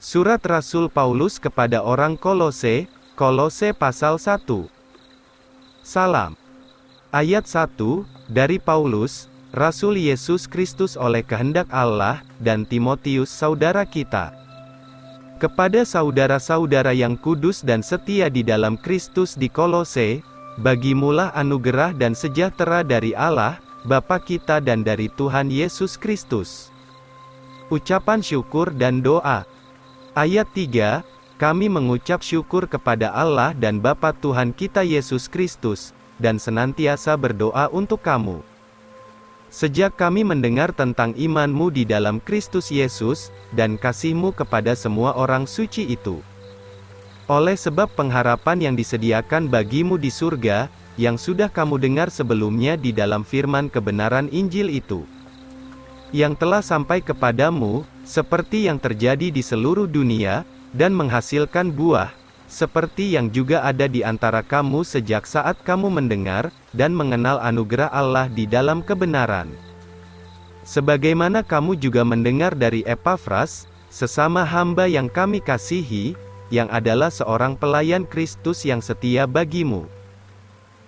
Surat Rasul Paulus kepada orang Kolose, Kolose pasal 1. Salam. Ayat 1, dari Paulus, Rasul Yesus Kristus oleh kehendak Allah, dan Timotius saudara kita. Kepada saudara-saudara yang kudus dan setia di dalam Kristus di Kolose, bagimulah anugerah dan sejahtera dari Allah, Bapa kita dan dari Tuhan Yesus Kristus. Ucapan syukur dan doa. Ayat 3, kami mengucap syukur kepada Allah dan Bapa Tuhan kita Yesus Kristus, dan senantiasa berdoa untuk kamu. Sejak kami mendengar tentang imanmu di dalam Kristus Yesus, dan kasihmu kepada semua orang suci itu. Oleh sebab pengharapan yang disediakan bagimu di surga, yang sudah kamu dengar sebelumnya di dalam firman kebenaran Injil itu. Yang telah sampai kepadamu, seperti yang terjadi di seluruh dunia, dan menghasilkan buah, seperti yang juga ada di antara kamu sejak saat kamu mendengar, dan mengenal anugerah Allah di dalam kebenaran. Sebagaimana kamu juga mendengar dari Epafras, sesama hamba yang kami kasihi, yang adalah seorang pelayan Kristus yang setia bagimu.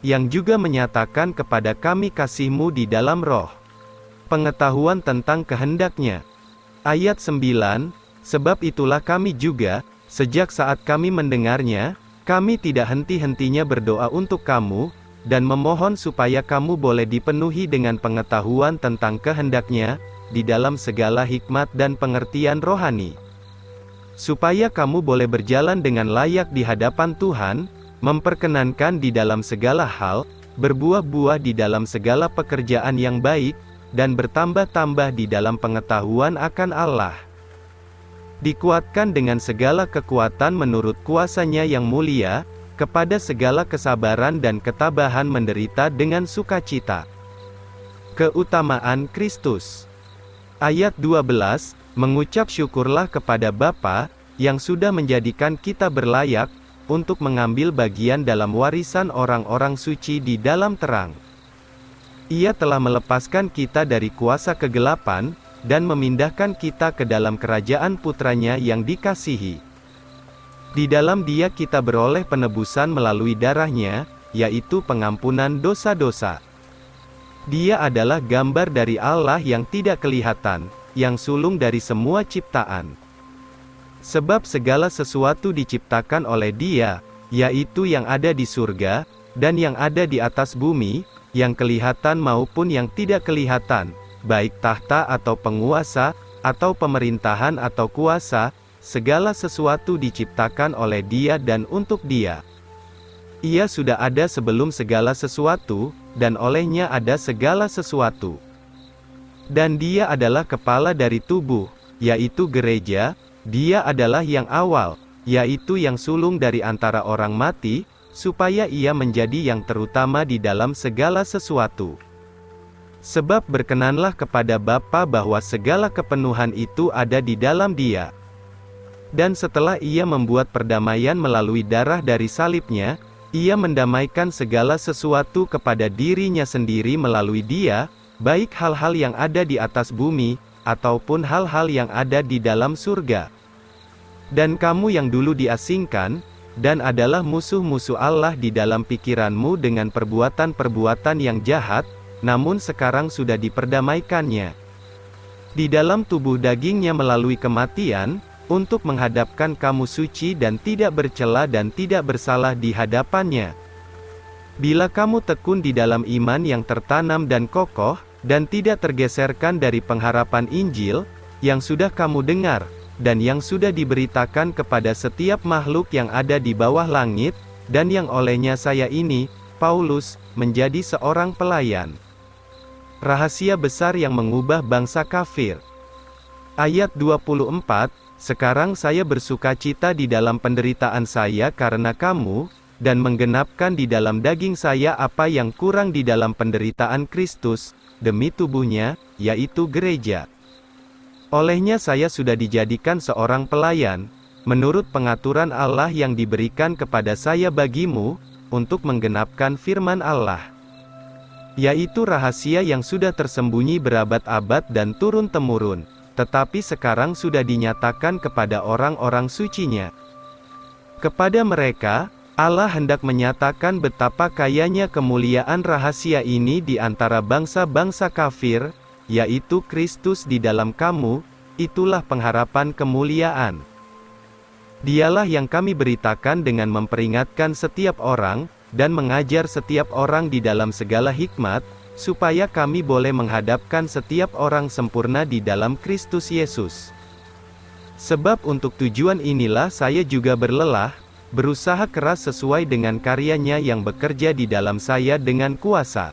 Yang juga menyatakan kepada kami kasihmu di dalam roh. Pengetahuan tentang kehendaknya. Ayat 9, sebab itulah kami juga, sejak saat kami mendengarnya, kami tidak henti-hentinya berdoa untuk kamu, dan memohon supaya kamu boleh dipenuhi dengan pengetahuan tentang kehendaknya, di dalam segala hikmat dan pengertian rohani. Supaya kamu boleh berjalan dengan layak di hadapan Tuhan, memperkenankan di dalam segala hal, berbuah-buah di dalam segala pekerjaan yang baik, dan bertambah-tambah di dalam pengetahuan akan Allah. Dikuatkan dengan segala kekuatan menurut kuasa-Nya yang mulia, kepada segala kesabaran dan ketabahan menderita dengan sukacita. Keutamaan Kristus. Ayat 12, mengucap syukurlah kepada Bapa, yang sudah menjadikan kita berlayak, untuk mengambil bagian dalam warisan orang-orang suci di dalam terang. Ia telah melepaskan kita dari kuasa kegelapan, dan memindahkan kita ke dalam kerajaan Putranya yang dikasihi. Di dalam Dia kita beroleh penebusan melalui darah-Nya, yaitu pengampunan dosa-dosa. Dia adalah gambar dari Allah yang tidak kelihatan, yang sulung dari semua ciptaan. Sebab segala sesuatu diciptakan oleh Dia, yaitu yang ada di surga, dan yang ada di atas bumi, yang kelihatan maupun yang tidak kelihatan, baik tahta atau penguasa, atau pemerintahan atau kuasa, segala sesuatu diciptakan oleh Dia dan untuk Dia. Ia sudah ada sebelum segala sesuatu, dan oleh-Nya ada segala sesuatu. Dan Dia adalah kepala dari tubuh, yaitu gereja. Dia adalah yang awal, yaitu yang sulung dari antara orang mati, supaya Ia menjadi yang terutama di dalam segala sesuatu. Sebab berkenanlah kepada Bapa bahwa segala kepenuhan itu ada di dalam Dia. Dan setelah Ia membuat perdamaian melalui darah dari salib-Nya, Ia mendamaikan segala sesuatu kepada diri-Nya sendiri melalui Dia, baik hal-hal yang ada di atas bumi, ataupun hal-hal yang ada di dalam surga. Dan kamu yang dulu diasingkan, dan adalah musuh-musuh Allah di dalam pikiranmu dengan perbuatan-perbuatan yang jahat, namun sekarang sudah diperdamaikannya. Di dalam tubuh daging-Nya melalui kematian, untuk menghadapkan kamu suci dan tidak bercela dan tidak bersalah di hadapan-Nya. Bila kamu tekun di dalam iman yang tertanam dan kokoh, dan tidak tergeserkan dari pengharapan Injil, yang sudah kamu dengar, dan yang sudah diberitakan kepada setiap makhluk yang ada di bawah langit, dan yang olehnya saya ini, Paulus, menjadi seorang pelayan. Rahasia besar yang mengubah bangsa kafir. Ayat 24, sekarang saya bersukacita di dalam penderitaan saya karena kamu, dan menggenapkan di dalam daging saya apa yang kurang di dalam penderitaan Kristus, demi tubuhnya, yaitu gereja. Olehnya saya sudah dijadikan seorang pelayan, menurut pengaturan Allah yang diberikan kepada saya bagimu, untuk menggenapkan firman Allah. Yaitu rahasia yang sudah tersembunyi berabad-abad dan turun-temurun, tetapi sekarang sudah dinyatakan kepada orang-orang suci-Nya. Kepada mereka, Allah hendak menyatakan betapa kayanya kemuliaan rahasia ini di antara bangsa-bangsa kafir, yaitu Kristus di dalam kamu, itulah pengharapan kemuliaan. Dialah yang kami beritakan dengan memperingatkan setiap orang, dan mengajar setiap orang di dalam segala hikmat, supaya kami boleh menghadapkan setiap orang sempurna di dalam Kristus Yesus. Sebab untuk tujuan inilah saya juga berlelah, berusaha keras sesuai dengan karyanya yang bekerja di dalam saya dengan kuasa.